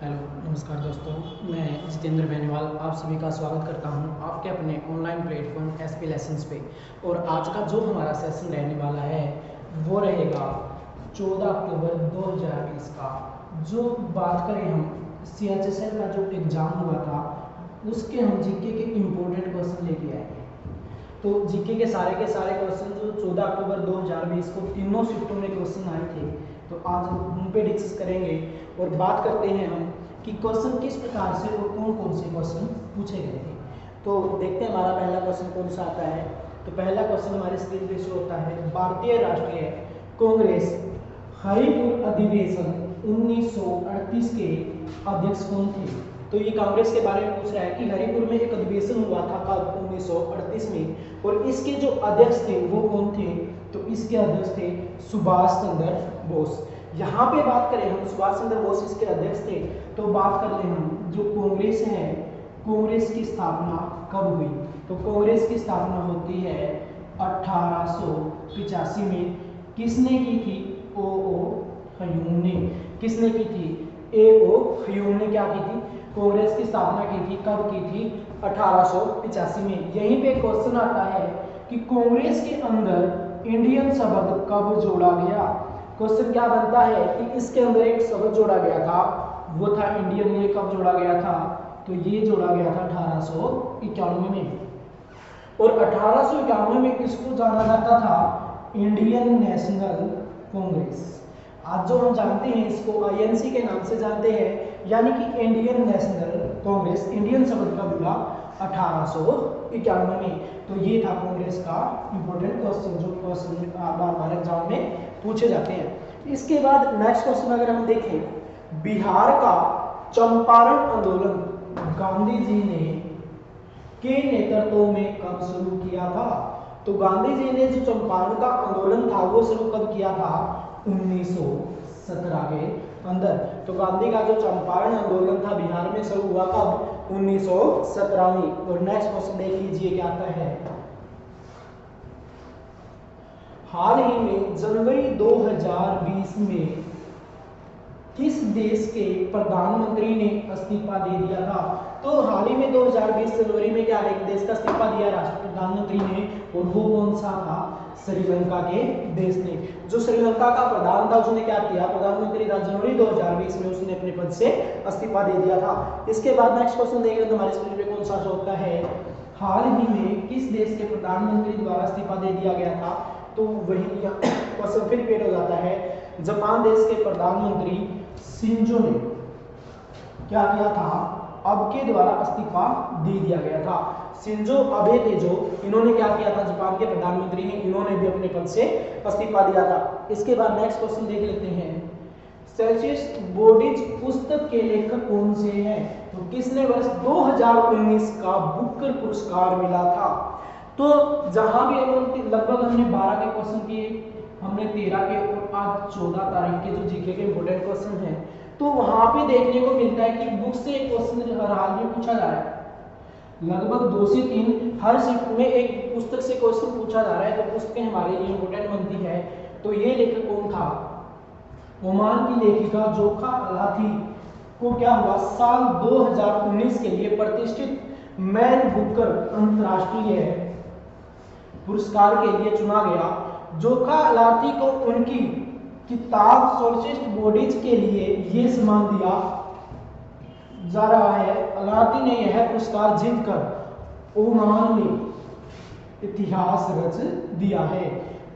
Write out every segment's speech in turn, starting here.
Hello नमस्कार दोस्तों, मैं जितेंद्र बेनीवाल आप सभी का स्वागत करता हूं आपके अपने ऑनलाइन प्लेटफॉर्म एसपी लेसन्स पे। और आज का जो हमारा सेशन रहने वाला है वो रहेगा 14 अक्टूबर 2020 का। जो बात करें हम सीएचएसएल का जो एग्ज़ाम हुआ था उसके हम जीके के इम्पोर्टेंट क्वेश्चन लेके आएंगे। तो जीके के सारे क्वेश्चन जो 14 अक्टूबर 2020 को तीनों शिफ्टों में क्वेश्चन आए थे, तो आज हम उन पे डिस्कस करेंगे और बात करते हैं हम कि क्वेश्चन किस प्रकार से और कौन कौन से क्वेश्चन पूछे गए थे। तो देखते हैं हमारा पहला क्वेश्चन कौन सा आता है। तो पहला क्वेश्चन हमारे स्क्रीन पे शो होता है, भारतीय राष्ट्रीय कांग्रेस हरिपुर अधिवेशन 1938 के अध्यक्ष कौन थे। तो ये कांग्रेस के बारे में पूछ रहा है कि हरिपुर में एक अधिवेशन हुआ था कब 1938 में, और इसके जो अध्यक्ष थे वो कौन थे। तो इसके अध्यक्ष थे सुभाष चंद्र बोस। यहाँ पे बात करें हम सुभाष चंद्र बोस इसके अध्यक्ष थे, तो बात कर ले हम जो कांग्रेस है, कांग्रेस की स्थापना कब हुई। तो कांग्रेस की स्थापना होती है 1885 में। किसने की थी? ओ ह्यूम ने। किसने की थी? ओ ह्यूम ने क्या की थी? कांग्रेस की स्थापना की थी। कब की थी? 1885 में। यहीं पे क्वेश्चन आता है कि कांग्रेस के अंदर इंडियन शब्द कब जोड़ा गया। क्वेश्चन क्या बनता है कि इसके अंदर एक शब्द जोड़ा गया था, वो था इंडियन। ये कब जोड़ा गया था? तो ये जोड़ा गया था 1891 में। और 1891 में इसको जाना जाता था इंडियन नेशनल कांग्रेस। आज जो हम जानते हैं इसको आईएनसी के नाम से जानते हैं, यानी कि इंडियन नेशनल कांग्रेस। इंडियन शब्द कब जुड़ा? 1891 में। तो ये था कांग्रेस का इंपॉर्टेंट क्वेश्चन, जो क्वेश्चन बार बार एग्जाम में पूछे जाते हैं। इसके बाद नेक्स्ट क्वेश्चन अगर हम देखें, बिहार का चंपारण आंदोलन गांधी जी ने के नेतृत्व में कब शुरू किया था। तो गांधी जी ने जो चंपारण का आंदोलन था वो शुरू कब किया था? 1917 के अंदर। तो गांधी का जो चंपारण आंदोलन था बिहार में शुरू हुआ कब? 1917 में। और नेक्स्ट क्वेश्चन देख लीजिए क्या आता है। हाल ही में जनवरी 2020 में किस देश के प्रधानमंत्री ने इस्तीफा दे दिया था। तो हाल ही में 2020 जनवरी में क्या एक देश का इस्तीफा दिया राष्ट्र प्रधानमंत्री ने, और वो कौन सा था? श्रीलंका के देश ने। जो श्रीलंका का प्रधान था उसने क्या किया? प्रधानमंत्री था, जनवरी 2020 में उसने अपने पद से इस्तीफा दे दिया था। इसके बाद नेक्स्ट क्वेश्चन देख रहे हैं हमारे स्क्रीन पे कौन सा शो होता है। हाल ही में किस देश के प्रधानमंत्री द्वारा इस्तीफा दे दिया गया था। तो वही क्वेश्चन फिर रिपीट हो जाता है। जापान देश के प्रधानमंत्री शिंजो ने क्या किया था? अब के द्वारा इस्तीफा दे दिया गया था। शिंजो अबे थे जो, इन्होंने क्या किया था? जापान के प्रधानमंत्री ने, इन्होंने भी अपने पद से इस्तीफा दिया था। इसके बाद नेक्स्ट क्वेश्चन देख लेते हैं। सेल्सियस बोर्डिज पुस्तक के लेखक कौन से हैं। तो किसने वर्ष 2019 का बुकर पुरस्कार मिला था। तो जहां भी लगभग हमने 12 के क्वेश्चन किए, हमने 13 के और आज 14 तारीख के जो जीके के इंपोर्टेंट क्वेश्चन हैं, तो वहां पे देखने को मिलता है कि बुक से क्वेश्चन हर हाल में पूछा जा रहा है। लगभग 2 से 3 हर शिफ्ट में एक पुस्तक से क्वेश्चन पूछा जा रहा है। तो पुस्तकें हमारे लिए इंपोर्टेंट बनती है। तो ये लेखक कौन था? ओमान की लेखिका जोखा अलाथी को क्या हुआ? साल 2019 के लिए प्रतिष्ठित मैन बुकर अंतरराष्ट्रीय पुरस्कार के लिए चुना गया। जोखा अलाथी को उनकी किताब सोशलिस्ट बॉडीज के लिए यह सम्मान दिया जा रहा है। अलाथी ने यह पुरस्कार जीतकर ओमान में इतिहास रच दिया है।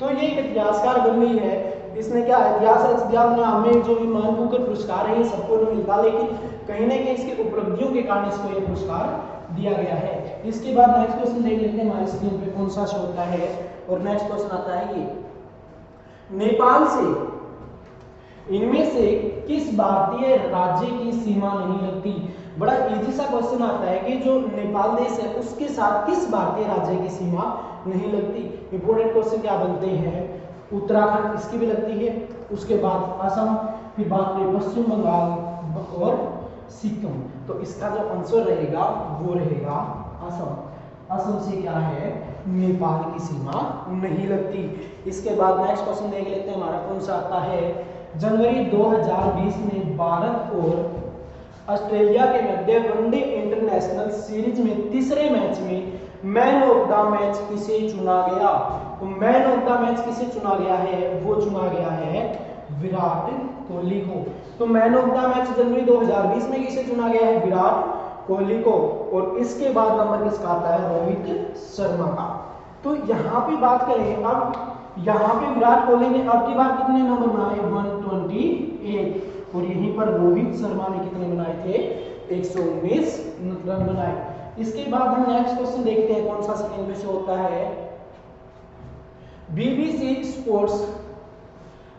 तो ये एक इतिहासकार बन गई है। इसने क्या इतिहास रच दिया। हमें जो भी मैन बुकर पुरस्कार है ये सबको नहीं मिलता, लेकिन कहीं ना कहीं इसकी उपलब्धियों के कारण इसको यह पुरस्कार दिया गया है। इसके बाद नेक्स्ट क्वेश्चन देख लेते हैं हमारे स्क्रीन पे कौन सा शो होता है। और नेक्स्ट क्वेश्चन आता है ये, नेपाल से इनमें से किस भारतीय राज्य की सीमा नहीं लगती। बड़ा इजी सा क्वेश्चन आता है कि जो नेपाल देश है उसके साथ किस भारतीय राज्य की सीमा नहीं लगती। इंपोर्टेंट क्वेश्चन क्या बनते हैं? उत्तराखंड इसकी भी लगती है, उसके बाद असम, फिर बात करें पश्चिम बंगाल और सिक्किम। तो इसका जो आंसर रहेगा वो रहेगा असम। असम से क्या है? नेपाल की सीमा नहीं लगती। इसके बाद नेक्स्ट क्वेश्चन देख लेते हैं हमारा कौन सा आता है। जनवरी 2020 में भारत और ऑस्ट्रेलिया के मध्य वनडे इंटरनेशनल सीरीज में तीसरे मैच में मैन ऑफ द मैच किसे चुना गया? तो मैन ऑफ द मैच किसे चुना गया है? वो चुना गया है विराट कोहली को। तो मैन ऑफ द मैच जनवरी 2020 में किसे चुना गया है? विराट कोहली को। और इसके बाद नंबर किसका आता है? रोहित शर्मा का। तो यहाँ पे बात करें, अब यहाँ पे विराट कोहली ने अब की बार कितने नंबर बनाए? 128। और यहीं पर रोहित शर्मा ने कितने बनाए थे? 119 रन बनाए। इसके बाद हम नेक्स्ट क्वेश्चन देखते हैं, कौन सा सेकंड में से होता है। BBC sports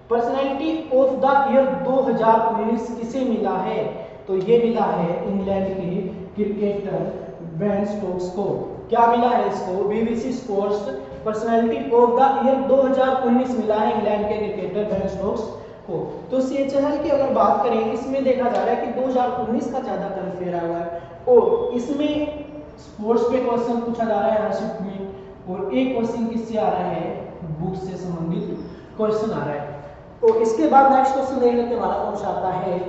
personality of the year 2019 किसे मिला है? तो ये मिला है इंग्लैंड के क्रिकेटर बेन स्टोक्स को। क्या मिला है इसको? BBC sports personality of the year 2019 मिला है इंग्लैंड के क्रिकेटर बेन स्टोक्स को। तो सीएचएल की अगर बात करें, इसमें देखा जा रहा है कि 2019 का ज्यादातर फेरा हुआ है और इसमें स्पोर्ट्स पे क्वेश्चन पूछा जा रहा है हर्षित में, और एक क्वेश्चन किससे आ रहा है? बुक से संबंधित क्वेश्चन आ रहा है। और इसके बाद नेक्स्ट क्वेश्चन देख लेते हैं, हमारा कौन सा आता है।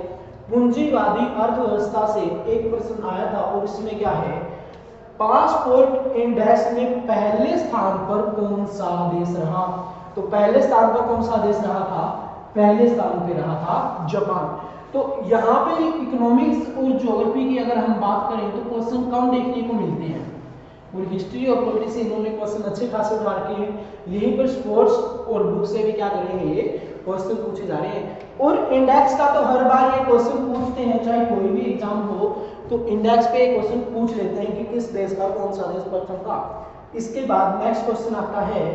पूंजीवादी अर्थव्यवस्था से एक प्रश्न आया था और इसमें क्या है? पासपोर्ट इंडेक्स में पहले स्थान पर कौन सा देश रहा? तो पहले स्थान पर कौन सा देश रहा था? पहले स्थान पे रहा था जापान। तो यहाँ पे इकोनॉमिक्स और ज्योग्राफी की अगर हम बात करें तो क्वेश्चन कम देखने को मिलते हैं, और हिस्ट्री और पॉलिटी से इन्होंने क्वेश्चन अच्छे खासे उठा रखे हैं। यहीं पर स्पोर्ट्स और बुक से भी क्या करेंगे, ये क्वेश्चन पूछे जा रहे हैं। और इंडेक्स का तो हर बार ये क्वेश्चन पूछते हैं, चाहे कोई भी एग्जाम हो तो इंडेक्स पे क्वेश्चन पूछ लेते हैं कि किस देश का कौन सा देश प्रथम था। इसके बाद नेक्स्ट क्वेश्चन आता है,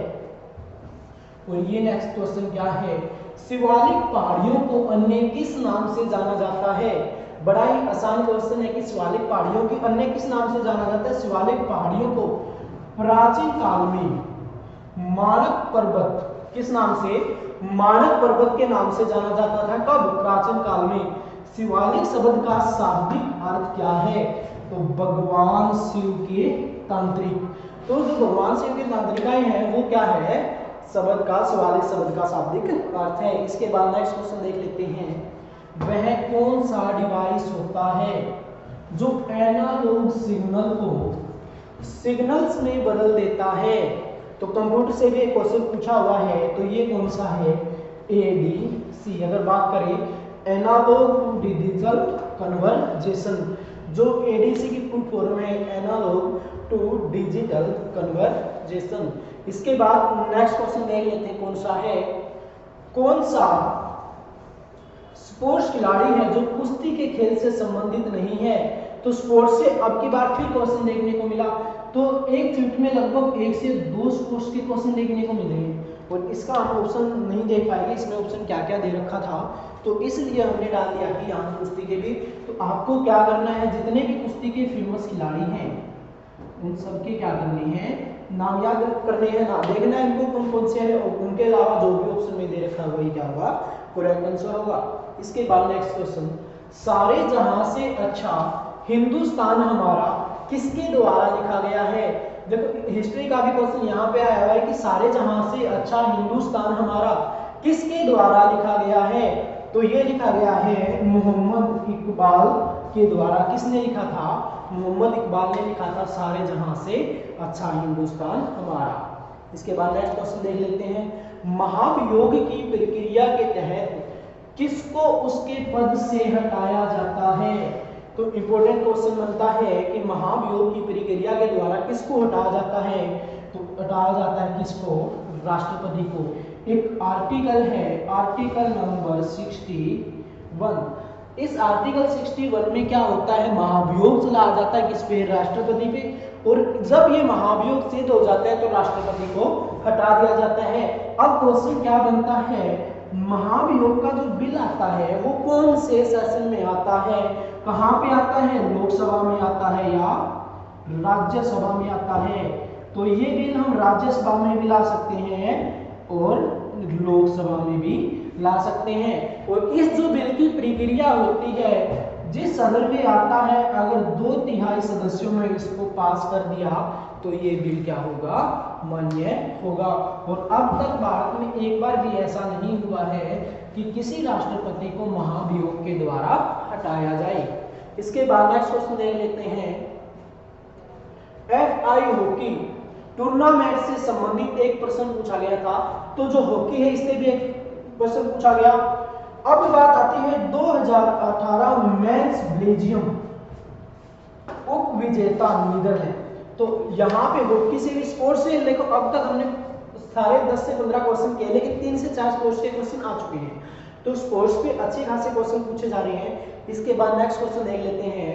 और ये नेक्स्ट क्वेश्चन क्या है? शिवालिक पहाड़ियों को अन्य किस नाम से जाना जाता है? बड़ा ही आसान क्वेश्चन है कि शिवालिक पहाड़ियों की अन्य किस नाम से जाना जाता है? शिवालिक पहाड़ियों को प्राचीन काल में मानक पर्वत, किस नाम से? मानक पर्वत के नाम से जाना जाता था। कब? प्राचीन काल में। शिवालिक शब्द का शाब्दिक अर्थ क्या है? तो भगवान शिव के तांत्रिक। तो जो भगवान शिव की तांत्रिकाएं हैं वो क्या है? शब्द का, शिवालिक शब्द का शाब्दिक अर्थ है। इसके बाद नेक्स्ट क्वेश्चन देख लेते हैं, वह कौन सा डिवाइस होता है जो एनालॉग सिग्नल को सिग्नल्स में बदल देता है? तो कंप्यूटर से भी एक क्वेश्चन पूछा हुआ है, तो ये कौन सा है? एडीसी। अगर बात करें एनालॉग टू डिजिटल कन्वर्जेशन, जो एडीसी की फुल फॉर्म है एनालॉग टू डिजिटल कन्वर्जेशन। इसके बाद नेक्स्ट क्वेश्चन देख लेते हैं, कौन सा है? कौन सा स्पोर्ट्स खिलाड़ी है जो कुश्ती के खेल से संबंधित नहीं है? तो स्पोर्ट्स से अब की बार फिर क्वेश्चन देखने को मिला, तो एक फील्ड में लगभग 1 से 2 स्पोर्ट्स के क्वेश्चन देखने को मिलेंगे, और इसका हम ऑप्शन नहीं देख पाएंगे, इसमें ऑप्शन क्या क्या दे रखा था, तो इसलिए हमने डाल दिया कि यहाँ कुश्ती के भी। तो आपको क्या करना है, जितने भी कुश्ती के फेमस खिलाड़ी हैं उन सबके क्या करने हैं? नाम याद करने हैं, ना देखना है इनको कौन कौन से हैं, और उनके अलावा जो भी ऑप्शन में दे रखा है वही क्या होगा? करेक्ट आंसर होगा। इसके बाद नेक्स्ट क्वेश्चन, सारे जहां से अच्छा हिंदुस्तान हमारा किसके द्वारा लिखा गया है? देखो हिस्ट्री का भी क्वेश्चन यहाँ पे आया हुआ है कि सारे जहां से अच्छा हिंदुस्तान हमारा किसके द्वारा लिखा गया है? तो ये लिखा गया है मोहम्मद इकबाल के द्वारा। किसने लिखा था? मोहम्मद इकबाल ने लिखा था, सारे जहां से अच्छा हिंदुस्तान हमारा। इसके बाद नेक्स्ट क्वेश्चन देख लेते हैं, महाभियोग की प्रक्रिया के तहत किसको उसके पद से हटाया जाता है? तो इंपॉर्टेंट क्वेश्चन बनता है कि महाभियोग की प्रक्रिया के द्वारा किसको हटाया जाता है? तो हटाया जाता है किसको? राष्ट्रपति को। एक आर्टिकल है, आर्टिकल नंबर 61। इस आर्टिकल 61 में क्या होता है? महाभियोग चलाया जाता है किस पे? राष्ट्रपति पे। और जब ये महाभियोग सिद्ध हो जाता है तो राष्ट्रपति को हटा दिया जाता है। अब क्वेश्चन क्या बनता है, महाभियोग का जो बिल आता है वो कौन से सेशन में आता है? कहाँ पे आता है? लोकसभा में आता है या राज्यसभा में आता है? तो ये बिल हम राज्यसभा में भी ला सकते हैं और लोकसभा में भी ला सकते हैं। और इस जो बिल की प्रक्रिया होती है, जिस सदन में आता है, अगर 2/3 सदस्यों ने इसको पास कर दिया तो ये बिल क्या होगा? मान्य होगा। और अब तक भारत में एक बार भी ऐसा नहीं हुआ है कि किसी राष्ट्रपति को महाभियोग के द्वारा हटाया जाए। इसके बाद नेक्स्ट क्वेश्चन देख लेते हैं, FI हॉकी टूर्नामेंट से संबंधित एक प्रश्न पूछा गया था, तो जो हॉकी है इससे भी एक क्वेश्चन पूछा गया। अब बात आती है 2018 मेंस बेल्जियम उप विजेता नीदरलैंड। तो यहाँ पे हॉकी से भी स्पोर्ट्स से, देखो अब तक हमने सारे 10 से 15 क्वेश्चन किए, लेकिन 3 से 4 स्पोर्ट्स के क्वेश्चन आ चुके हैं, तो स्पोर्ट्स पे अच्छे खासे क्वेश्चन पूछे जा रहे हैं। इसके बाद नेक्स्ट क्वेश्चन देख लेते हैं,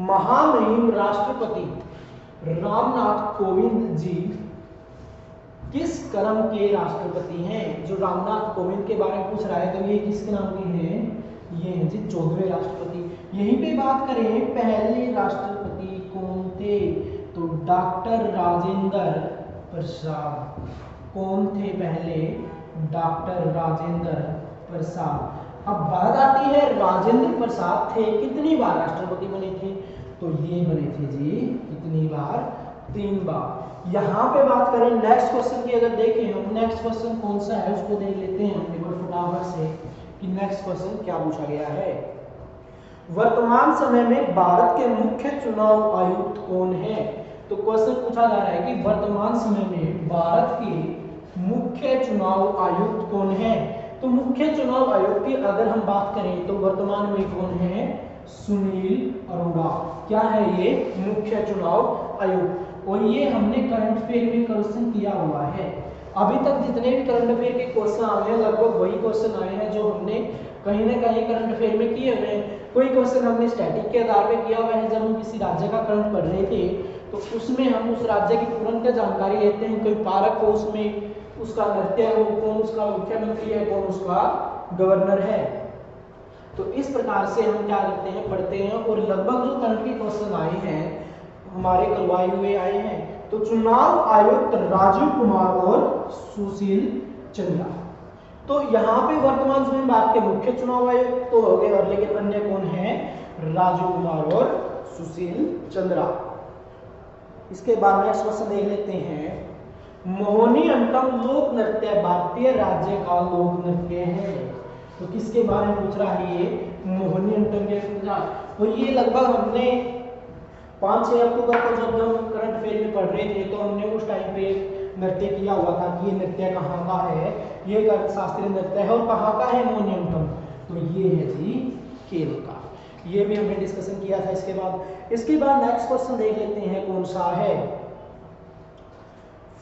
महामहिम राष्ट्रपति रामनाथ कोविंद जी किस क्रम के राष्ट्रपति हैं? जो रामनाथ कोविंद के बारे में पूछ रहा है, तो ये किसके नाम के हैं? ये हैं जी 14वें राष्ट्रपति। यहीं पे बात करें पहले राष्ट्रपति कौन थे, तो डॉक्टर राजेंद्र प्रसाद। कौन थे पहले? डॉक्टर राजेंद्र प्रसाद। अब बात आती है राजेंद्र प्रसाद थे कितनी बार राष्ट्रपति बने थे, तो ये बने थे जी कितनी बार? 3 बार। यहाँ पे बात करें नेक्स्ट क्वेश्चन की, अगर देखें हम नेक्स्ट क्वेश्चन कौन सा है उसको देख लेते हैं हम एक बार फटाफट से कि नेक्स्ट क्वेश्चन क्या पूछा गया है। वर्तमान समय में भारत के मुख्य चुनाव आयुक्त कौन है? तो क्वेश्चन पूछा जा रहा है कि वर्तमान समय में भारत के मुख्य चुनाव आयुक्त कौन है? तो मुख्य चुनाव आयुक्त की अगर हम बात करें तो वर्तमान में कौन है? सुनील अरोड़ा। क्या है ये? मुख्य चुनाव आयुक्त। और ये हमने करंट अफेयर में क्वेश्चन किया हुआ है। अभी तक जितने भी करंट अफेयर के क्वेश्चन आए हैं लगभग वही क्वेश्चन आए हैं जो हमने कहीं ना कहीं करंट अफेयर में किए हुए हैं। कोई क्वेश्चन हमने स्टैटिक के आधार पे किया हुआ है, जब हम किसी राज्य का करंट पढ़ रहे थे तो उसमें हम उस राज्य की तुरंत जानकारी लेते हैं, कोई पार्क हो उसमें, उसका नृत्य हो, कौन उसका मुख्यमंत्री है, कौन उसका गवर्नर है। तो इस प्रकार से हम क्या करते हैं, पढ़ते हैं। और लगभग जो करंट के क्वेश्चन आए हैं हमारे करवाए हुए आए हैं। तो चुनाव आयुक्त राजीव कुमार और सुशील चंद्रा। तो यहाँ पे वर्तमान समय में आपके मुख्य चुनाव आयुक्त तो हो गए, और लेकिन अन्य कौन है? राजीव कुमार और सुशील चंद्रा। इसके बाद नेक्स्ट क्वेश्चन देख लेते हैं, मोहिनीअट्टम लोक नृत्य भारतीय राज्य का लोक नृत्य है। तो किसके बारे में पूछ रहा है? ये मोहिनीअट्टम के पूछा। और ये लगभग हमने 5-6 अक्टूबर को जब हम करंट अफेयर में पढ़ रहे थे तो हमने उस टाइम पे नृत्य किया हुआ था कि ये नृत्य कहाँ का है, ये शास्त्रीय नृत्य है और कहाँ का है मोहिनीअट्टम, तो ये है जी केरल का। ये भी हमने डिस्कशन किया था। इसके बाद नेक्स्ट क्वेश्चन देख लेते हैं कौन सा है।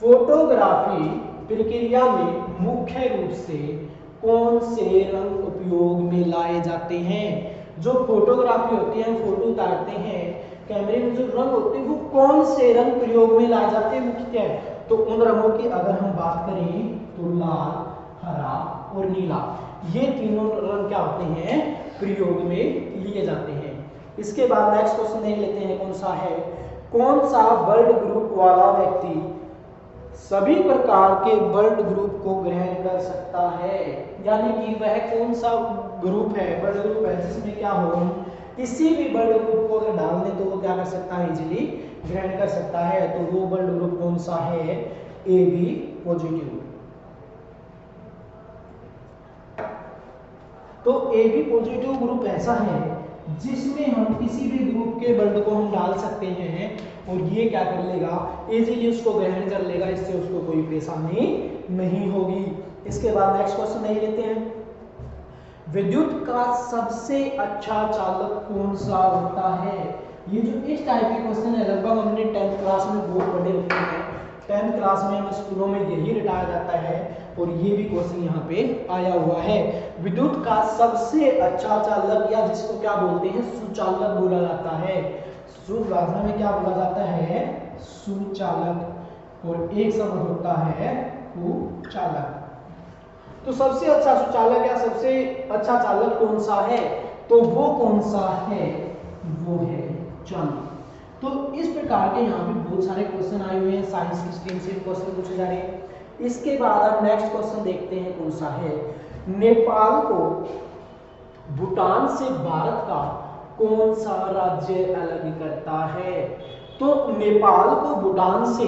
फोटोग्राफी प्रक्रिया में मुख्य रूप से कौन से रंग उपयोग में लाए जाते हैं? जो फोटोग्राफी होती है, हम फोटो उतारते हैं, कैमरे में जो रंग होते हैं वो कौन से रंग प्रयोग में लाए जाते हैं मुख्य? तो उन रंगों की अगर हम बात करें तो लाल, हरा और नीला, ये तीनों रंग क्या होते हैं? प्रयोग में लिए जाते हैं। इसके बाद नेक्स्ट क्वेश्चन देख लेते हैं कौन सा है। कौन सा ब्लड ग्रुप वाला व्यक्ति सभी प्रकार के ब्लड ग्रुप को ग्रहण कर सकता है? यानी कि वह कौन सा ग्रुप है, ब्लड ग्रुप है जिसमें क्या हो, किसी भी ब्लड ग्रुप को अगर डाल दें तो वो क्या कर सकता है? इजीली ग्रहण कर सकता है। तो वो ब्लड ग्रुप कौन सा है? AB positive. तो AB पॉजिटिव ग्रुप ऐसा है जिसमें हम किसी भी ग्रुप के ब्लड को हम डाल सकते हैं और ये क्या कर लेगा? इजीली उसको ग्रहण कर लेगा, इससे उसको कोई परेशानी नहीं होगी। इसके बाद नेक्स्ट क्वेश्चन देख लेते हैं, विद्युत का सबसे अच्छा चालक कौन सा होता है? ये जो इस टाइप के क्वेश्चन है लगभग हमने 10th क्लास में बहुत पढ़े होते हैं। 10th क्लास में हम स्कूलों में यही रटाया जाता है और ये भी क्वेश्चन यहाँ पे आया हुआ है। विद्युत का सबसे अच्छा चालक या जिसको क्या बोलते हैं? सुचालक बोला जाता है। शुद्ध भाषा में क्या बोला जाता है? सुचालक। और एक शब्द होता है कुचालक। तो सबसे अच्छा सुचालक या सबसे अच्छा चालक कौन सा है? तो वो कौन सा है? वो है चालक। तो इस प्रकार के यहाँ पे बहुत सारे क्वेश्चन आए हुए हैं, साइंस की स्ट्रीम से क्वेश्चन पूछे जा रहे हैं। इसके बाद अब नेक्स्ट क्वेश्चन देखते हैं कौन सा है। नेपाल को भूटान से भारत का कौन सा राज्य अलग करता है? तो नेपाल को भूटान से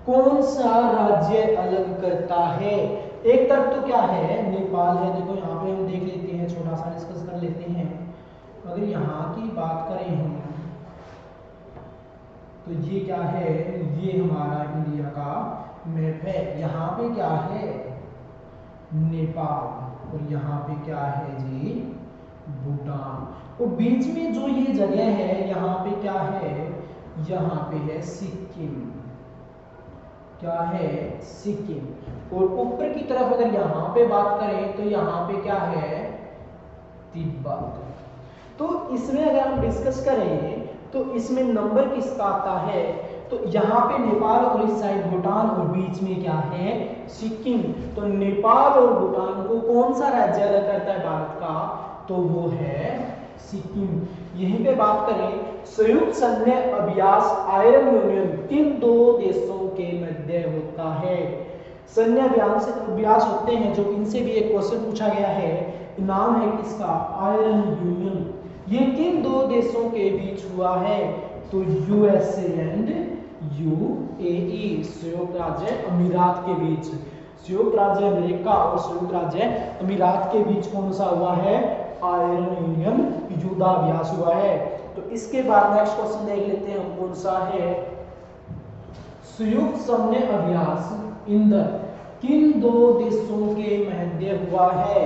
कौन सा राज्य अलग करता है? एक तरफ तो क्या है? नेपाल है। देखो यहाँ पे हम देख लेते हैं, छोटा सा डिस्कस कर लेते हैं। अगर यहाँ की बात करें हम, तो ये क्या है, ये हमारा इंडिया का मैप है। यहाँ पे क्या है, नेपाल, और यहाँ पे क्या है जी, भूटान, और बीच में जो ये जगह है यहाँ पे क्या है, यहाँ पे है सिक्किम, क्या है, सिक्किम। और ऊपर की तरफ अगर यहाँ पे बात करें तो यहाँ पे क्या है, तिब्बत। तो इसमें अगर हम डिस्कस करें तो इसमें नंबर किसका आता है, तो यहाँ पे नेपाल और इस साइड भूटान और बीच में क्या है, सिक्किम। तो नेपाल और भूटान को कौन सा राज्य अलग करता है भारत का, तो वो है सिक्किम। यहीं पे बात करें, संयुक्त सैन्य अभ्यास आयरन यूनियन किन दो देशों के मध्य होता है। सैन्य अभ्यास होते हैं जो, इनसे भी एक क्वेश्चन पूछा गया है, नाम है किसका, आयरन यूनियन। ये किन दो देशों के बीच हुआ है, तो यूएसए एंड यूएई, संयुक्त राज्य अमीरात के बीच, संयुक्त राज्य अमेरिका और संयुक्त राज्य अमीरात के बीच कौन सा हुआ है, आयरन यूनियन युद्धाभ्यास हुआ है। तो इसके बाद नेक्स्ट क्वेश्चन देख लेते हैं हम, कौन सा है, संयुक्त सैन्य अभ्यास इंदर किन दो देशों के मध्य हुआ है।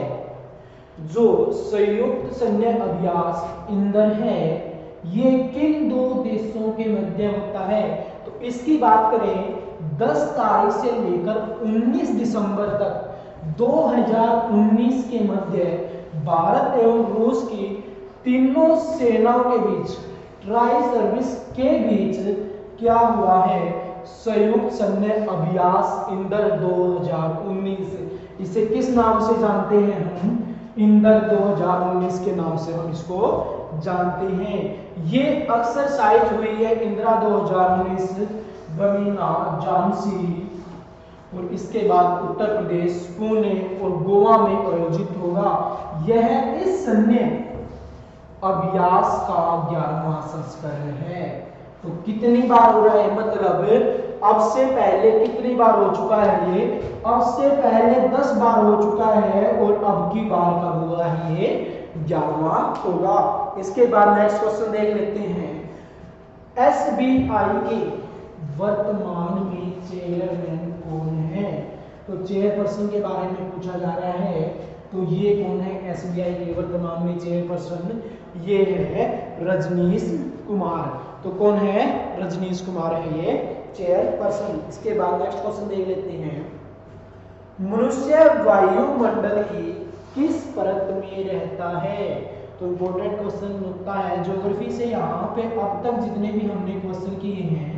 जो संयुक्त सैन्य अभ्यास इंदर है, ये किन दो देशों के मध्य होता है, तो इसकी बात करें 10 तारीख से लेकर 19 दिसंबर तक 2019 के मध्य भारत एवं रूस की तीनों सेनाओं के बीच, ट्राई सर्विस के बीच क्या हुआ है, संयुक्त सैन्य अभ्यास इंदर 2019। इसे किस नाम से जानते हैं हम, इंदर 2019 के नाम से हम इसको जानते हैं। ये एक्सरसाइज हुई है इंदिरा 2019 बमीना झांसी, और इसके बाद उत्तर प्रदेश पुणे और गोवा में आयोजित होगा। यह इस सैन्य अभ्यास का 11वां संस्करण है। तो कितनी बार हो रहा है, मतलब अब से पहले कितनी बार हो चुका है ये, अब से पहले 10 बार हो चुका है, और अब की बार कब हुआ है, ये 11वां होगा। इसके बाद नेक्स्ट क्वेश्चन देख लेते हैं, एसबीआई के वर्तमान में चेयरमैन कौन है। तो चेयरपर्सन के बारे में पूछा जा रहा है, तो ये कौन है, एसबीआई के वर्तमान में चेयरपर्सन, ये है रजनीश कुमार। तो कौन है, रजनीश कुमार है ये चेयरपर्सन। इसके बाद नेक्स्ट क्वेश्चन देख लेते हैं, मनुष्य वायुमंडल की किस परत में रहता है। तो इंपॉर्टेंट क्वेश्चन होता है ज्योग्राफी से। यहाँ पे अब तक जितने भी हमने क्वेश्चन किए हैं,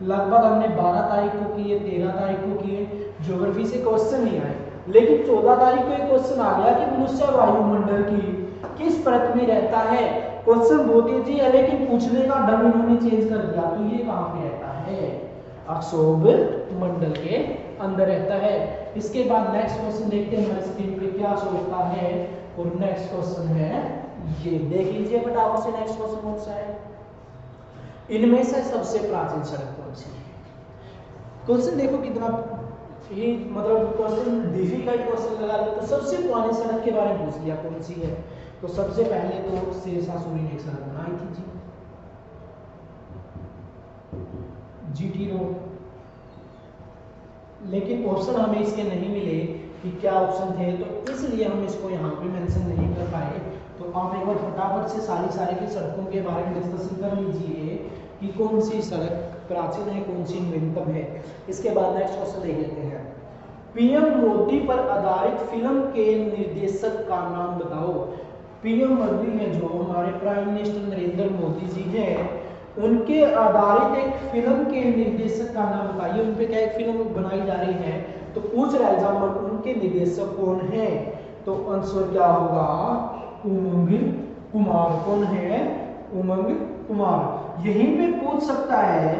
लगभग हमने 12 तारीख को किए, 13 तारीख को किए, ज्योग्राफी से क्वेश्चन नहीं आए। लेकिन 14 तारीख को एक क्वेश्चन आ गया कि मनुष्य वायुमंडल की किस परत में रहता है। क्वेश्चन बहुत इजी है, लेकिन पूछने का ढंग इन्होंने चेंज कर दिया। तो ये कहाँ पे रहता है, अक्षोभ मंडल के अंदर रहता है। इसके बाद नेक्स्ट क्वेश्चन देखते हैं हमारे स्क्रीन पे क्या शो होता है, और नेक्स्ट क्वेश्चन है ये, देख लीजिए फटाफट से। नेक्स्ट क्वेश्चन कौन सा है, इनमें से सबसे प्राचीन सड़क कौन सी है। क्वेश्चन देखो कितना ही, मतलब क्वेश्चन डिफिकल्ट क्वेश्चन लगा लो। तो सबसे पुरानी सड़क के बारे में पूछ लिया कौन सी है। तो सबसे पहले तो शेरशाह सूरी ने एक सड़क बनाई थी जी, जीटी रोड। लेकिन ऑप्शन हमें इसके नहीं मिले कि क्या ऑप्शन थे, तो इसलिए हम इसको यहाँ पे मेंशन नहीं कर पाए। तो आप एक बार फटाफट से सारी की सड़कों के बारे में डिस्कशन कर लीजिए कि कौन सी सड़क प्राचीन है, कौन सी नवीनतम है। इसके बाद नेक्स्ट क्वेश्चन देख लेते हैं, पीएम मोदी पर आधारित फिल्म के निर्देशक का नाम बताओ। पीएम मोदी में जो हमारे प्राइम मिनिस्टर नरेंद्र मोदी जी हैं, उनके आधारित एक फिल्म के निर्देशक का नाम बताइए। उन पे क्या एक फिल्म बनाई जा रही है, तो पूछ रहा है एग्जाम्पल उनके निर्देशक कौन है। तो आंसर क्या होगा, उमंग कुमार। कौन है, उमंग कुमार। यहीं पे पूछ सकता है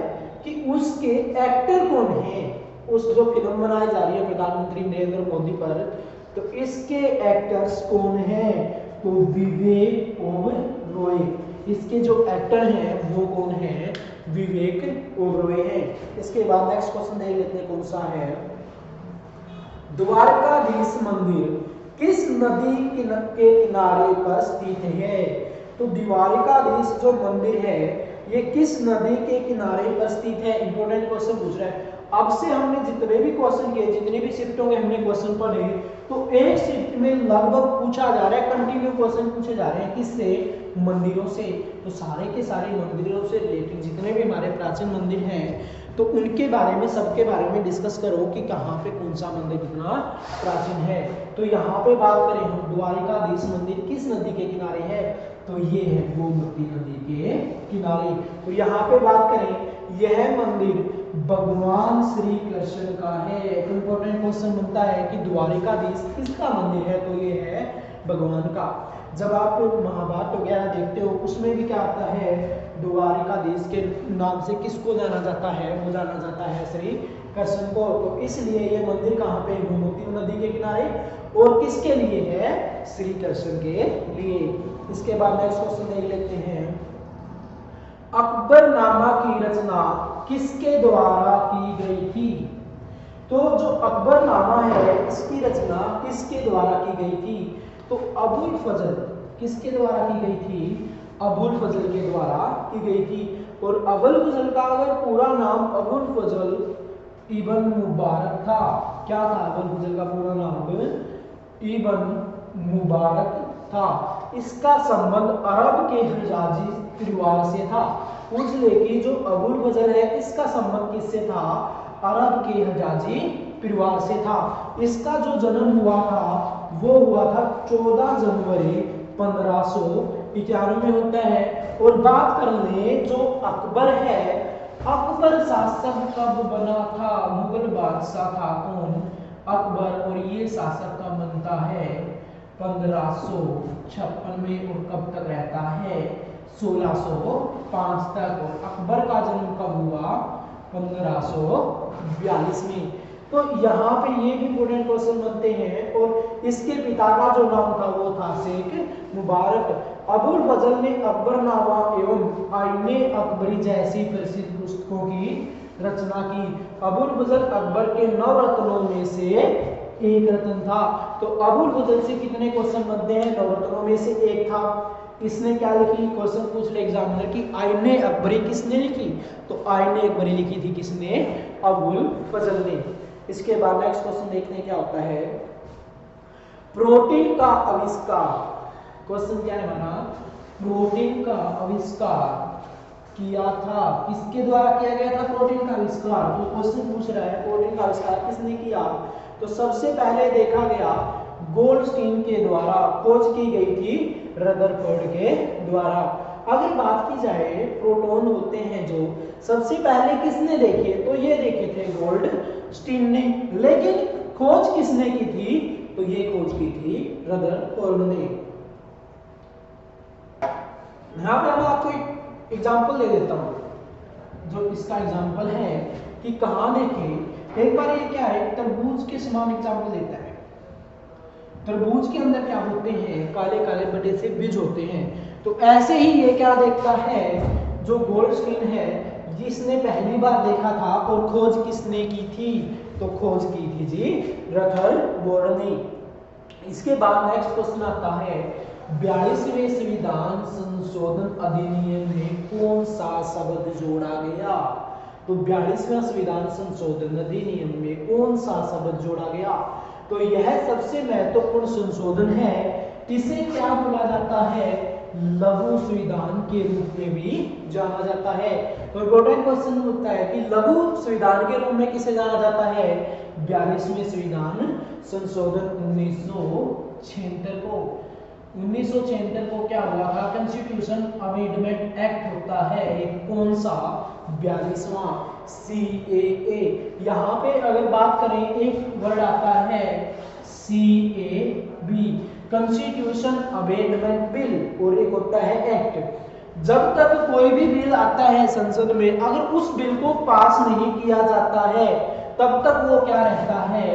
कि उसके एक्टर कौन है, उस जो फिल्म बनाई जा रही है प्रधानमंत्री नरेंद्र मोदी पर, तो इसके एक्टर्स कौन हैं, तो विवेक ओबरॉय। इसके जो एक्टर हैं वो कौन है, विवेक ओबरॉय हैं। इसके बाद नेक्स्ट क्वेश्चन देख लेते हैं कौन सा है, द्वारकाधीश मंदिर किस नदी के किनारे पर स्थित है। तो द्वारिकाधीश जो मंदिर है ये किस नदी के किनारे पर स्थित है? इंपॉर्टेंट क्वेश्चन पूछ रहा है। अब से हमने जितने भी क्वेश्चन किए, जितने भी शिफ्टों में हमने क्वेश्चन पढ़े, तो एक शिफ्ट में लगभग पूछा जा रहा है, कंटिन्यू क्वेश्चन पूछे जा रहे हैं किससे? मंदिरों से। तो सारे के सारे मंदिरों से रिलेटेड जितने भी हमारे प्राचीन मंदिर हैं तो उनके बारे में, सबके बारे में डिस्कस करो कि कहाँ पे कौन सा मंदिर कितना प्राचीन है। तो यहाँ पे बात करें हम, द्वारिकाधीश मंदिर किस नदी के किनारे है? तो ये है गोमती नदी के किनारे। तो यहाँ पे बात करें, यह मंदिर भगवान श्री कृष्ण का है। इंपॉर्टेंट क्वेश्चन बनता है कि द्वारिकाधीश किसका मंदिर है? तो ये है भगवान का। जब आप महाभारत वगैरह देखते हो उसमें भी क्या आता है, द्वारिकाधीश के नाम से किसको जाना जाता है? वो जाना जाता है श्री कृष्ण को। तो इसलिए ये मंदिर कहाँ पे? गोमती नदी के किनारे। और किसके लिए है? श्री कृष्ण के लिए। इसके बाद नेक्स्ट क्वेश्चन देख लेते हैं, अकबरनामा की रचना किसके द्वारा की गई थी? तो जो अकबरनामा है इसकी रचना किसके द्वारा की गई थी? तो अबुल फजल किसके द्वारा की गई थी? अबुल फजल के द्वारा की गई थी। और अबुल फजल का अगर पूरा नाम अबुल फजल इब्न मुबारक था। क्या था अबुल फजल का पूरा नाम? इब्न मुबारक था। इसका संबंध अरब के हिजाजी परिवार से था। पूछ ले कि जो अबुल फजल है इसका संबंध किससे था? अरब के हिजाजी परिवार से था। इसका जो जन्म हुआ था वो हुआ था 14 जनवरी 1591 में होता है। और बात कर ले जो अकबर है, अकबर शासक कब बना था? मुगल बादशाह था कौन? अकबर। और ये शासक कब बनता है? 1556 में। और कब तक रहता है? 1605 तक। और अकबर का जन्म कब हुआ? 1542 में। तो यहाँ पे ये भी इंपोर्टेंट क्वेश्चन बनते हैं। और इसके पिता का जो नाम था वो था शेख मुबारक। अबुल फजल ने अकबरनामा एवं आईने अकबरी जैसी प्रसिद्ध पुस्तकों की रचना की। अबुल फजल अकबर के 9 रत्नों में से एक रत्न था। तो अबुल फजल से कितने क्वेश्चन बनते हैं? 9 रत्नों में से एक था। इसने क्या लिखी? क्वेश्चन पूछ ले एग्जामिनर की आईने अकबरी किसने लिखी? तो आईने अकबरी लिखी थी किसने? अबुल फजल ने। इसके बाद नेक्स्ट क्वेश्चन देखते हैं क्या होता है, प्रोटीन का आविष्कार। क्वेश्चन क्या है हमारा? प्रोटीन का आविष्कार किया था, किसके द्वारा किया गया था प्रोटीन का आविष्कार? तो क्वेश्चन पूछ रहा है प्रोटीन का आविष्कार किसने किया? तो सबसे पहले देखा गया गोल्डस्टीन के द्वारा, खोज की गई थी रदरफोर्ड के द्वारा। अगर बात की जाए प्रोटॉन होते हैं जो सबसे पहले किसने देखे? तो ये देखे थे गोल्डस्टीन ने। लेकिन खोज किसने की थी? तो ये खोज की थी रदरफोर्ड ने। यहां पे मैं आपको एक एग्जांपल दे देता हूं। जो इसका एग्जांपल है कि कहां देखें, एक बार ये क्या है, तरबूज के समान एग्जांपल देता है। तरबूज के अंदर क्या होते हैं? काले काले बड़े से बीज होते हैं। तो ऐसे ही ये क्या देखता है, जो गोल्डस्टीन है जिसने पहली बार देखा था। और खोज किसने की थी? तो खोज की थी जी रदरफोर्ड ने। इसके बाद नेक्स्ट क्वेश्चन आता है, 42वें संविधान संशोधन अधिनियम में कौन सा शब्द जोड़ा गया? तो 42वां संविधान संशोधन अधिनियम में कौन सा शब्द जोड़ा गया? तो यह सबसे महत्वपूर्ण संशोधन है। इसे क्या बोला जाता है? लघु संविधान के रूप में भी जाना जाता है। तो इंपॉर्टेंट क्वेश्चन होता है कि लघु संविधान के रूप में किसे जाना जाता है? 42वें संविधान संशोधन 1976 को। 1976 को क्या हुआ था? कॉन्स्टिट्यूशन अमेंडमेंट एक्ट होता है। एक कौन सा? 42वां CAA। यहाँ पे अगर बात करें एक वर्ड आता है CAB, कॉन्स्टिट्यूशन अमेंडमेंट बिल, और एक होता है एक्ट। जब तक कोई भी बिल आता है संसद में, अगर उस बिल को पास नहीं किया जाता है तब तक वो क्या रहता है?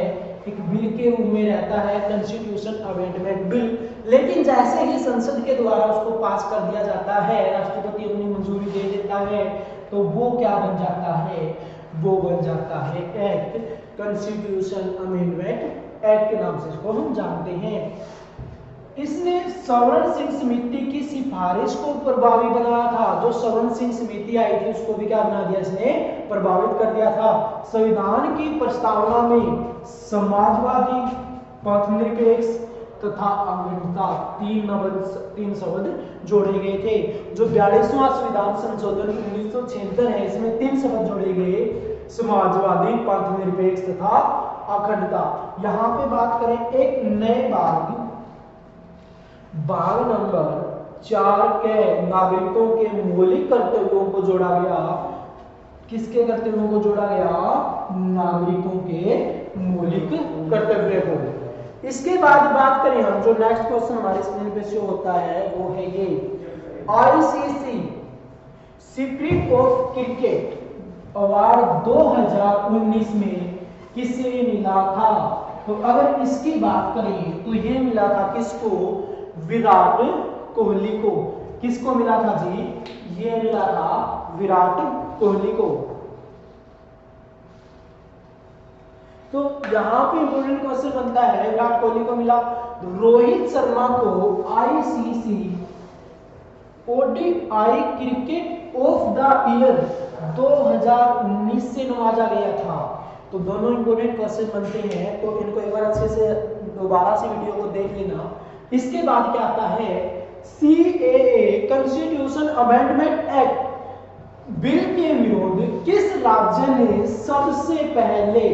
एक बिल के रूप में रहता है, कॉन्स्टिट्यूशन अमेंडमेंट बिल। लेकिन जैसे ही संसद के द्वारा उसको पास कर दिया जाता है, राष्ट्रपति अपनी मंजूरी दे देता है, तो वो क्या बन जाता है? वो बन जाता है एक्ट, कॉन्स्टिट्यूशन अमेंडमेंट एक्ट के नाम से इसको हम जानते हैं। इसने स्वर्ण सिंह समिति की सिफारिश को प्रभावी बनाया था। जो स्वर्ण सिंह समिति आई थी उसको भी क्या बना दिया, इसने प्रभावित कर दिया था। संविधान की प्रस्तावना में समाजवादी, पथनिरपेक्ष तथा अखंडता तीन शब्द जोड़े गए थे। जो 42वां संविधान संशोधन 1976 है, इसमें 3 शब्द जोड़े गए, समाजवादी, पथनिरपेक्ष तथा अखंडता। यहाँ पे बात करें एक नए भाग नंबर 4 के नागरिकों के मौलिक कर्तव्यों को जोड़ा गया। किसके कर्तव्यों को जोड़ा गया? नागरिकों के मौलिक कर्तव्य को। इसके बाद बात करें हम, जो नेक्स्ट क्वेश्चन हमारे स्क्रीन पे शो होता है वो है ये, ICC spirit of cricket award 2019 में किसे मिला था? तो अगर इसकी बात करें तो ये मिला था किसको? विराट कोहली को। किसको मिला था जी? ये मिला था विराट कोहली को। तो यहां पे इंपॉर्टेंट क्वेश्चन बनता है, विराट कोहली को मिला। रोहित शर्मा को ICC ODI cricket of the year 2019 से नवाजा गया था। तो दोनों इंपॉर्टेंट क्वेश्चन बनते हैं, तो इनको एक बार अच्छे से दोबारा से वीडियो को देख लेना। इसके बाद क्या आता है? CAA constitution amendment act bill के विरुद्ध किस राज्य ने सबसे पहले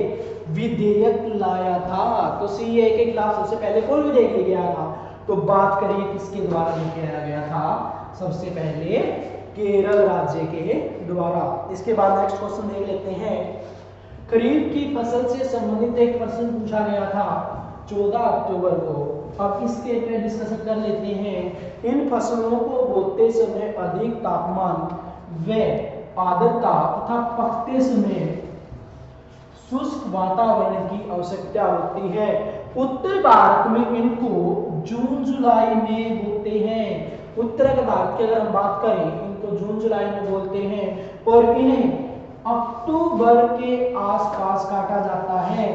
विधेयक लाया था? तो सीएए के खिलाफ सबसे पहले कौन विधेयक लेके आया था? तो बात करिए किसके द्वारा लेके आया गया था? सबसे पहले केरल राज्य के द्वारा। इसके बाद नेक्स्ट क्वेश्चन देख लेते हैं। खरीफ की फसल से संबंधित एक प्रश्न पूछा गया था 14 अक्टूबर को। अब इसके पे डिस्कशन कर लेते हैं। इन फसलों को बोते समय अधिक तापमान व आर्द्रता तथा पकते समय शुष्क वातावरण की आवश्यकता होती है। उत्तर भारत में इनको जून जुलाई में बोते हैं। उत्तर भारत की अगर हम बात करें, इनको जून जुलाई में बोलते हैं और इन्हें अक्टूबर के आसपास काटा जाता है।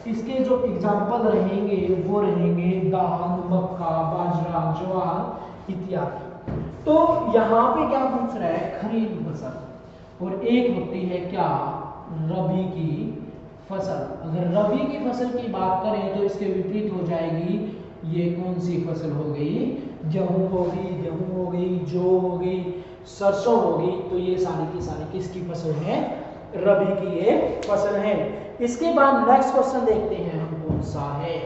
इसके जो एग्जाम्पल रहेंगे वो रहेंगे धान, मक्का, बाजरा, ज्वार इत्यादि। तो यहाँ पे क्या पूछ रहा है? खरीफ फसल, और एक होती है क्या? रबी की फसल। अगर रबी की फसल की बात करें तो इसके विपरीत हो जाएगी, ये कौन सी फसल हो गई? गेहूं हो गई, जौ हो गई, सरसों हो गई। तो ये सारी की सारी किसकी फसल है? रबी की ये फसल है। इसके बाद नेक्स्ट क्वेश्चन देखते हैं हम कौन सा है।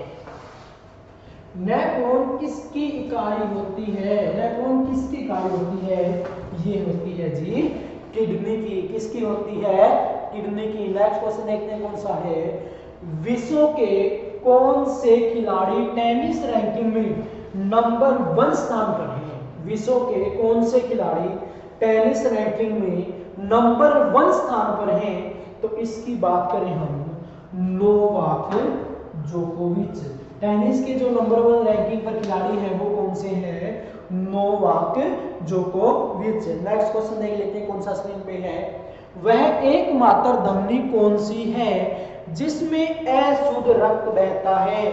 नैपॉन किसकी इकाई होती है? नैपॉन किसकी इकाई होती है? ये होती है जी किडनी की। किसकी होती है? किडनी की। नेक्स्ट क्वेश्चन देखते हैं कौन सा है। विश्व के कौन से खिलाड़ी टेनिस रैंकिंग में नंबर 1 स्थान पर हैं? विश्व के कौन से खिलाड़ी टेनिस रैंकिंग में नंबर 1 स्थान पर हैं? तो इसकी बात करें हम, नोवाक जोकोविच। टेनिस के जो नंबर 1 रैंकिंग पर खिलाड़ी हैं वो कौन से हैं? नोवाक जोकोविच। नेक्स्ट क्वेश्चन देख लेते हैं कौन सा स्क्रीन पे है। वह एकमात्र धमनी कौन सी है जिसमें अशुद्ध रक्त बहता है?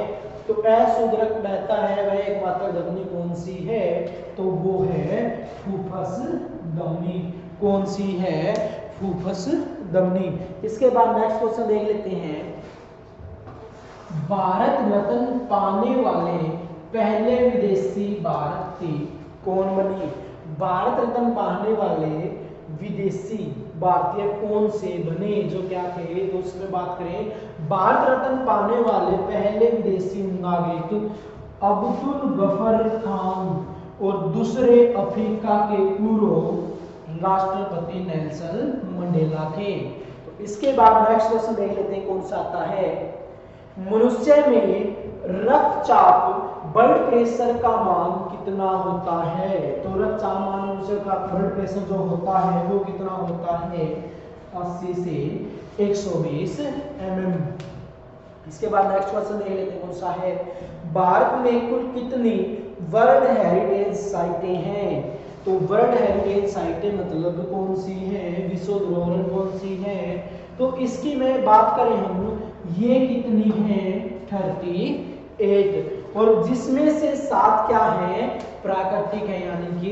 तो अशुद्ध रक्त बहता है, वह एकमात्र धमनी कौन सी है? तो वो है फुफ्फुस धमनी। कौन सी है? फुफ्फुस धमनी। इसके बाद नेक्स्ट क्वेश्चन देख लेते हैं। भारत रत्न पाने वाले पहले विदेशी भारतीय कौन बनी? भारत रत्न पाने वाले विदेशी भारतीय कौन से बने? जो क्या थे? तो उसमें बात करें, भारत रत्न पाने वाले पहले विदेशी नागरिक अब्दुल गफर खान और दूसरे अफ्रीका के पूर्व राष्ट्रपति नेल्सन मंडेला थे। तो इसके बाद नेक्स्ट क्वेश्चन देख लेते हैं कौन सा आता है। मनुष्य में रक्तचाप ब्लड प्रेशर का मान कितना होता है? तो रक्तचाप मान मनुष्य का ब्लड प्रेशर जो होता है वो कितना होता है? 80 से 120 mm। इसके बाद नेक्स्ट क्वेश्चन देख लेते हैं कौन सा है। भारत में कुल कितनी वर्ल्ड हेरिटेज साइटें हैं? तो वर्ल्ड हेरिटेज साइटें मतलब कौन सी है? विश्व धरोहर कौन सी है? तो इसकी मैं बात करें हम, ये कितनी है? 38। और जिसमें से 7 क्या है, प्राकृतिक है यानी कि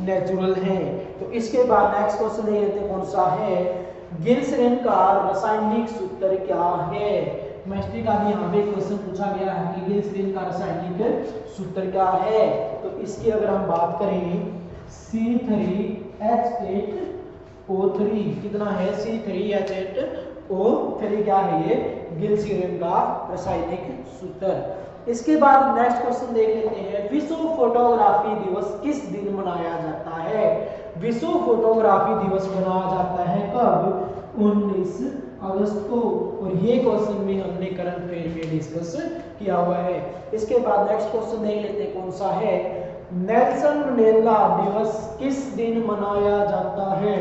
नेचुरल है। तो इसके बाद नेक्स्ट क्वेश्चन देख लेते हैं कौन सा है, गिल्सरेन का रासायनिक सूत्र क्या है। केमिस्ट्री का भी यहाँ पे क्वेश्चन पूछा गया है कि गिल्सरेन का रासायनिक सूत्र क्या है। तो इसकी अगर हम बात करें C3H8O3 कितना है, C3H8O3 क्या है ये, गिल्सरेन का रासायनिक सूत्र। इसके बाद नेक्स्ट क्वेश्चन देख लेते हैं, विश्व फोटोग्राफी दिवस किस दिन मनाया जाता है। विश्व फोटोग्राफी दिवस मनाया जाता है कब, 19 अगस्त को। और ये क्वेश्चन भी हमने करंट अफेयर में डिस्कस किया हुआ है। इसके बाद नेक्स्ट क्वेश्चन देख लेते हैं कौन सा है, नेल्सन मंडेला दिवस किस दिन मनाया जाता है।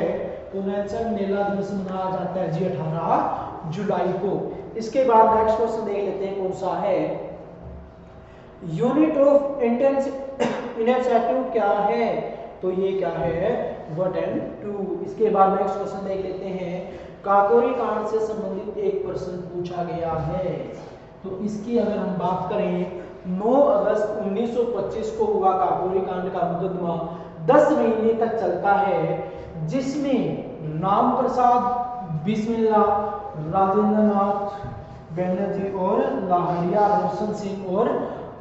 तो नेल्सन मंडेला दिवस मनाया जाता है जी 18 जुलाई को। इसके बाद नेक्स्ट क्वेश्चन देख लेते हैं कौन सा है, यूनिट ऑफ इनिशिएटिव क्या है। तो ये क्या है, 1 और 2। इसके बाद नेक्स्ट क्वेश्चन देख लेते हैं, काकोरी कांड से संबंधित एक प्रश्न पूछा गया है। तो इसकी अगर हम बात करें, 9 अगस्त 1925 को हुआ काकोरी कांड का मुकदमा 10 महीने तक चलता है, जिसमें राम प्रसाद बिस्मिल्ला, राजेंद्र नाथ बनर्जी और लाहड़िया रोशन सिंह और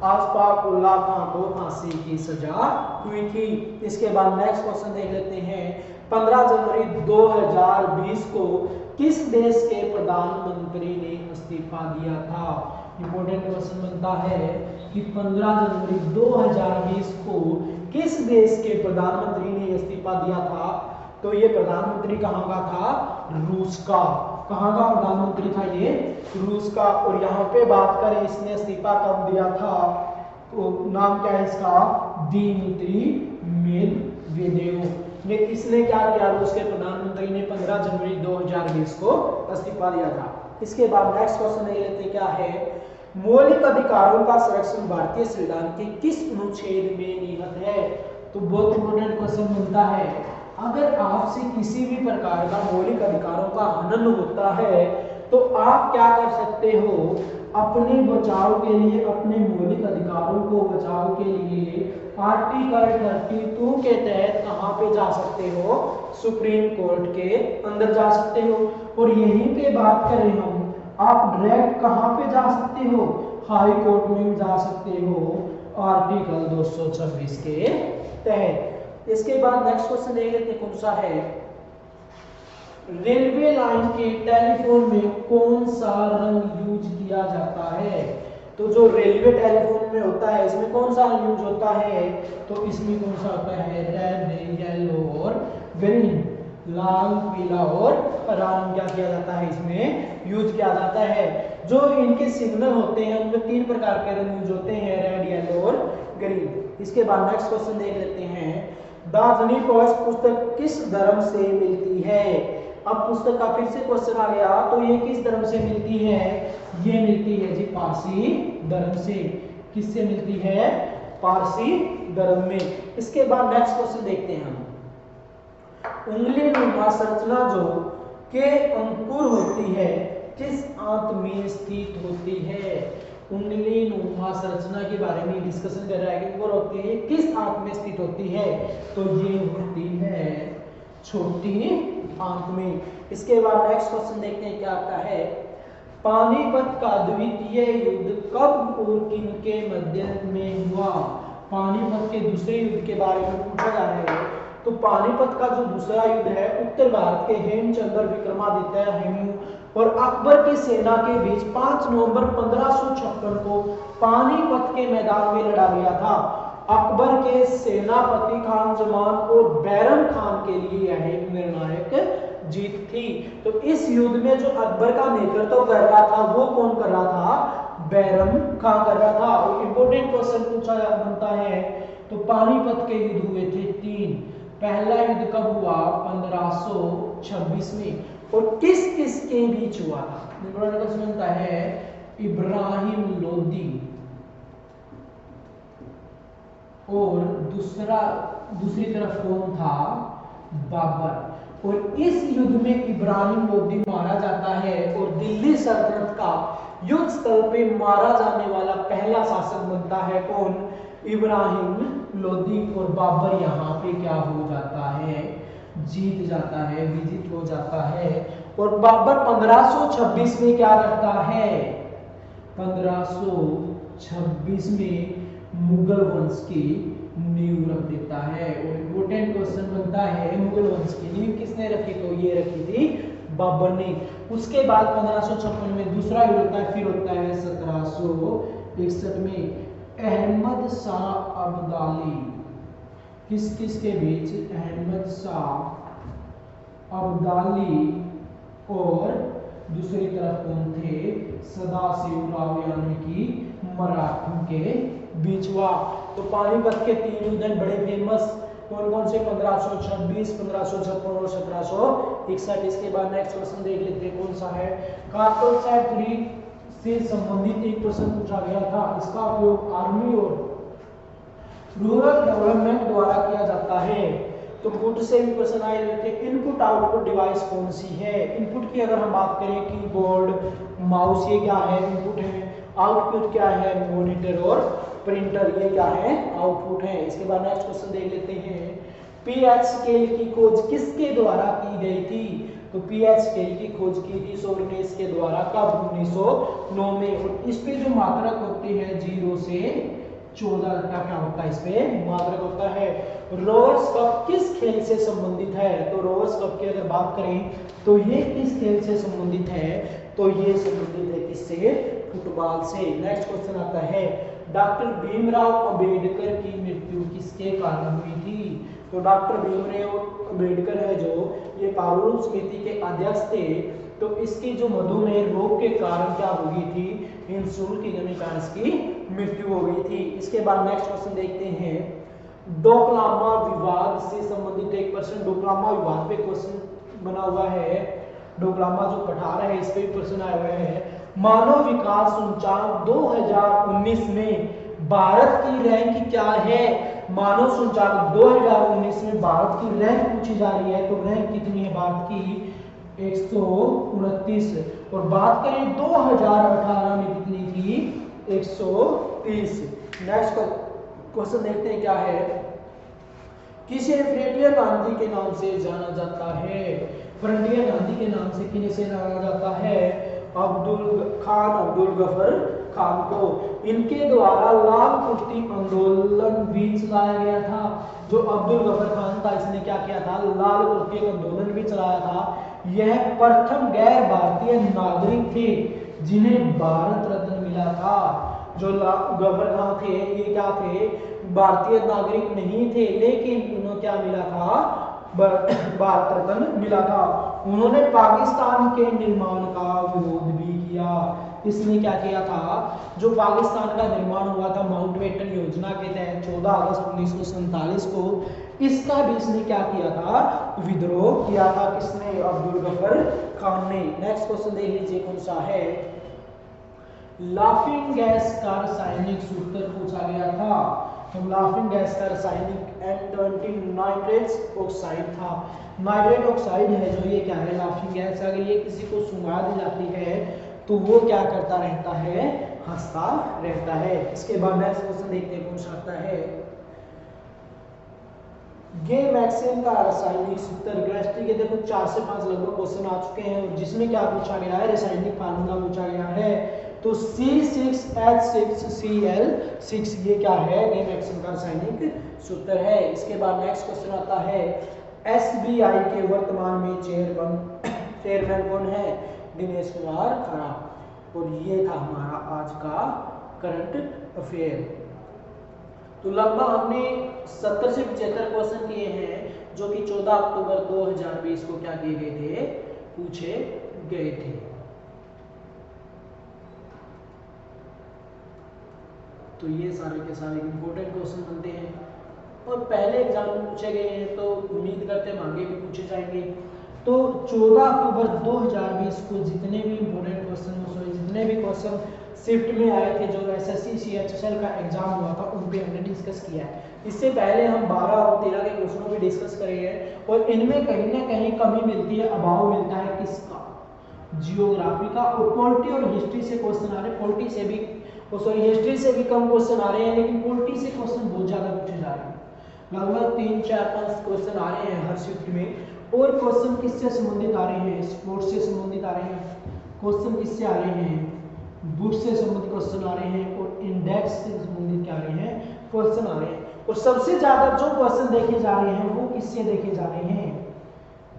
आसफाक उल्लाह खान को फांसी की सजा हुई थी। इसके बाद नेक्स्ट क्वेश्चन देख लेते हैं, 15 जनवरी 2020 को किस देश के प्रधानमंत्री ने इस्तीफा दिया था। इंपॉर्टेंट क्वेश्चन बनता है कि 15 जनवरी 2020 को किस देश के प्रधानमंत्री ने इस्तीफा दिया था। तो ये प्रधानमंत्री कहाँ का था, रूस का। कहाँ का प्रधानमंत्री था ये, रूस का। और यहाँ पे बात करें इसने इस्तीफा कब दिया था, तो नाम क्या है इसका, दिमित्री मेदवेदेव। इसने क्या किया, रूस के प्रधानमंत्री ने 15 जनवरी 2020 को इस्तीफा दिया था। इसके बाद नेक्स्ट क्वेश्चन ले लेते क्या है, मौलिक अधिकारों का संरक्षण भारतीय संविधान के किस अनुच्छेद में निहित है। तो बहुत इंपॉर्टेंट क्वेश्चन बनता है, अगर आपसे किसी भी प्रकार का मौलिक अधिकारों का हनन होता है तो आप क्या कर सकते हो, अपने बचाव के लिए, अपने मौलिक अधिकारों को बचाव के लिए आर्टिकल 32 के तहत कहां पे जा सकते हो, सुप्रीम कोर्ट के अंदर जा सकते हो। और यहीं पे बात करें हम, आप डायरेक्ट कहां पे जा सकते हो, हाई कोर्ट में जा सकते हो आर्टिकल 226 के तहत। इसके बाद नेक्स्ट क्वेश्चन देख लेते हैं कौन सा है, रेलवे लाइन के टेलीफोन में कौन सा रंग यूज किया जाता है। तो जो रेलवे टेलीफोन में होता है इसमें कौन सा यूज होता है, तो इसमें कौन सा होता है, रेड, येलो और ग्रीन, लाल, पीला और हरा रंग क्या किया जाता है, इसमें यूज किया जाता है। जो इनके सिग्नल होते हैं उनमें 3 प्रकार के रंग यूज होते हैं, रेड, येलो और ग्रीन। इसके बाद नेक्स्ट क्वेश्चन देख लेते हैं, द जर्नी फॉरेस्ट पुस्तक किस धर्म से मिलती है। अब पुस्तक का फिर से क्वेश्चन आ गया, तो ये किस धर्म से मिलती है, ये मिलती है जी पारसी धर्म से। किससे मिलती है, पारसी धर्म में। इसके बाद नेक्स्ट क्वेश्चन देखते हैं हम, उंगली नुमा संरचना जो के अंकुर होती है किस आंत में स्थित होती है। उंगली नुमा संरचना के बारे में डिस्कशन कर रहा है कि अंकुर होती है किस आंत में स्थित होती है, तो ये होती है छोटी आंत में। इसके बाद नेक्स्ट क्वेश्चन देखते हैं क्या आता है, पानीपत का द्वितीय युद्ध कब और किनके मध्य में हुआ। पानीपत के दूसरे युद्ध के बारे में पूछा जा रहा है। तो पानीपत का जो दूसरा युद्ध है उत्तर भारत के हेमचंद्र विक्रमादित्य हेमू और अकबर की सेना के बीच 5 नवंबर 1556 को पानीपत के मैदान में लड़ा गया था। अकबर के सेनापति खान जमान और बैरम खान के लिए यह एक निर्णायक जीत थी। तो इस युद्ध में जो अकबर का नेतृत्व कर रहा था वो कौन कर रहा था, बैरम खान कर रहा था। और इंपोर्टेंट क्वेश्चन पूछा बनता है, तो पानीपत के युद्ध हुए थे 3। पहला युद्ध कब हुआ, 1526 में, और किस किस के बीच हुआ था। इंपोर्टेंट क्वेश्चन बनता है, इब्राहिम लोदी और दूसरी तरफ कौन था, बाबर। और इस युद्ध में इब्राहिम लोदी मारा जाता है और दिल्ली सल्तनत का युद्ध स्थल पे मारा जाने वाला पहला शासक बनता है कौन? इब्राहिम लोदी। और बाबर यहाँ पे क्या हो जाता है? जीत जाता है, विजित हो जाता है। और बाबर 1526 में क्या करता है? 1526 में मुगल वंश की नींव रख देता है। और इम्पोर्टेंट क्वेश्चन बनता है, मुगल वंश की नींव किसने रखी? तो ये रखी थी बाबर ने। उसके बाद 1556 में दूसरा युद्ध होता है, फिर होता है 1761 में अहमद शाह अब्दाली। किस किस के बीच? अहमद शाह अब्दाली और दूसरी तरफ कौन थे? सदाशिवराव यानी कि मराठों के बीच हुआ। तो पानीपत के 3 युद्ध बड़े फेमस, कौन कौन से? 1526, 1556 और 1761। इसके बाद नेक्स्ट क्वेश्चन देख लेते हैं, कौन सा है? कारगिल फैक्ट्री से संबंधित एक प्रश्न पूछा गया था। इसका उपयोग आर्मी और रूरल डेवलपमेंट द्वारा किया जाता है। तो गुड से भी क्वेश्चन आए हुए थे। इनपुट आउटपुट डिवाइस कौन सी है? इनपुट की अगर हम बात करें, कीबोर्ड, माउस, ये क्या है? इनपुट है। आउटपुट क्या है? मॉनिटर और प्रिंटर, ये क्या है? आउटपुट है। इसके बाद नेक्स्ट क्वेश्चन देख लेते हैं, पीएच स्केल की खोज किसके द्वारा की गई थी? तो पीएच स्केल की खोज की थी सोवर्नेस के द्वारा। कब? 1909 में। और इस पे जो मात्रक होते हैं 0 से 14 का क्या होता है? इस पे मात्रक होता है। रोवर्स कप किस खेल से संबंधित है? तो रोवर्स कप की अगर बात करें तो ये किस खेल से संबंधित है? तो ये संबंधित है किससे? फुटबॉल से। नेक्स्ट क्वेश्चन आता है, डॉक्टर भीमराव अंबेडकर की मृत्यु किसके कारण हुई थी? तो डॉक्टर भीमराव अंबेडकर है जो, ये पारुल समिति के अध्यक्ष थे। तो इसकी जो मधुमेह रोग के कारण क्या हो गई थी? इंसुलिन की कमी कारण इसकी मृत्यु हो गई थी। इसके बाद नेक्स्ट क्वेश्चन देखते हैं, डोकलामा विवाद से संबंधित एक प्रश्न। डोकलामा विवाद पे क्वेश्चन बना हुआ है। डोकलामा जो पठार है, इस पे भी प्रश्न आए हुए हैं। मानव विकास सूचकांक 2019 में भारत की रैंक क्या है? मानव सूचकांक 2019 में भारत की रैंक पूछी जा रही है। तो रैंक कितनी है भारत की? 129। और बात करें 2018 में कितनी थी? 130। नेक्स्ट क्वेश्चन देखते हैं क्या है, किसे फ्रंटियर गांधी के नाम से जाना जाता है? फ्रंटियर गांधी के नाम से किसे जाना जाता है? अब्दुल गफर खान को। इनके द्वारा लाल कुर्ती आंदोलन भी चलाया गया था। जो अब्दुल गफर खान था, इसने क्या किया था? लाल कुर्ती आंदोलन भी चलाया था। यह प्रथम गैर भारतीय नागरिक थे जिन्हें भारत रत्न मिला था। जो गफर खान थे, ये क्या थे? भारतीय नागरिक नहीं थे, लेकिन उन्हें क्या मिला था? भारत रत्न मिला था। उन्होंने पाकिस्तान के निर्माण का विरोध भी किया। इसने क्या किया था? जो पाकिस्तान का निर्माण हुआ था माउंटबेटन योजना के तहत 14 अगस्त 1947 को, इसका भी इसने क्या किया था? विद्रोह किया था। किसने? अब्दुल गफर खान ने। नेक्स्ट क्वेश्चन देख लीजिए, कौन सा है? लाफिंग गैस का रासायनिक सूत्र पूछा गया था। तो लाफिंग गैस का रासायनिक N20 नाइट्रेट ऑक्साइड था। नाइट्रेट ऑक्साइड है जो, ये क्या है? Laughing gas. अगर ये किसी को सुंघा दी जाती है तो वो क्या करता रहता है? हंसता रहता है। इसके बाद नेक्स्ट क्वेश्चन देखते हैं, कौन सा आता है? गे मैक्सिम का रासायनिक सूत्र। केमिस्ट्री के देखो 4 से 5 लगभग क्वेश्चन आ चुके हैं, और जिसमें क्या पूछा गया है? रासायनिक फार्मूला पूछा गया है। तो C6H6Cl6, ये क्या है? गे मैक्सिम का रासायनिक सूत्र है। इसके बाद नेक्स्ट क्वेश्चन आता है, SBI के वर्तमान में चेयरमैन कौन है? दिनेश कुमार खरा। और ये था हमारा आज का करंट अफेयर। तो लगभग हमने 70 से 75 क्वेश्चन किए हैं, जो कि 14 अक्टूबर 2020 को क्या किए गए थे? पूछे गए थे। तो ये सारे के सारे इंपॉर्टेंट क्वेश्चन बनते हैं और पहले एग्जाम में पूछे गए हैं, तो उम्मीद करते हैं आगे भी पूछे जाएंगे। तो 14 अक्टूबर 2020 को जितने भी इंपॉर्टेंट क्वेश्चन, जितने भी क्वेश्चन शिफ्ट में आए थे, जो एसएससी सीएचएसएल का एग्जाम हुआ था, उन पे हमने डिस्कस किया है। इससे पहले हम 12 और 13 के क्वेश्चनों पे डिस्कस करेंगे और इनमें कहीं ना कहीं कमी मिलती है, अभाव मिलता है किसका, जियोग्राफी का। और पॉलिटी और हिस्ट्री से क्वेश्चन आ रहे हैं, पॉलिटी से भी हिस्ट्री से भी कम क्वेश्चन आ रहे हैं, लेकिन पॉलिटी से क्वेश्चन बहुत ज्यादा पूछे जा रहे हैं। लगभग 3, 4, 5 क्वेश्चन आ रहे हैं हर शिफ्ट में। और क्वेश्चन किससे संबंधित आ रहे हैं, स्पोर्ट्स से संबंधित आ रहे हैं, क्वेश्चन किससे आ रहे हैं, बुक से संबंधित क्वेश्चन आ रहे हैं, और इंडेक्स से संबंधित क्या आ रहे हैं, क्वेश्चन आ रहे हैं। और सबसे ज्यादा जो क्वेश्चन देखे जा रहे हैं वो किससे देखे जा रहे हैं,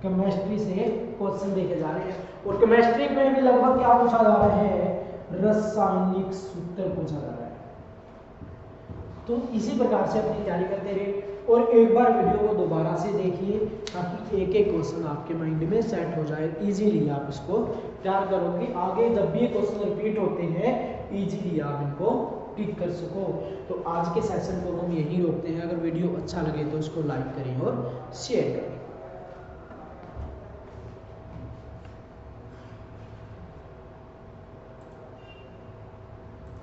केमिस्ट्री से क्वेश्चन देखे जा रहे हैं। और केमिस्ट्री में भी लगभग क्या पूछा जा रहा है, रासायनिक सूत्र पूछा जा रहा है। तो इसी प्रकार से अपनी तैयारी करते रहे और एक बार वीडियो को दोबारा से देखिए, ताकि एक एक क्वेश्चन आपके माइंड में सेट हो जाए, इजीली आप इसको तैयार करोगे। आगे जब भी क्वेश्चन रिपीट होते हैं, इजीली आप इनको टिक कर सको। तो आज के सेशन को हम यहीं रोकते हैं। अगर वीडियो अच्छा लगे तो इसको लाइक करें और शेयर करें।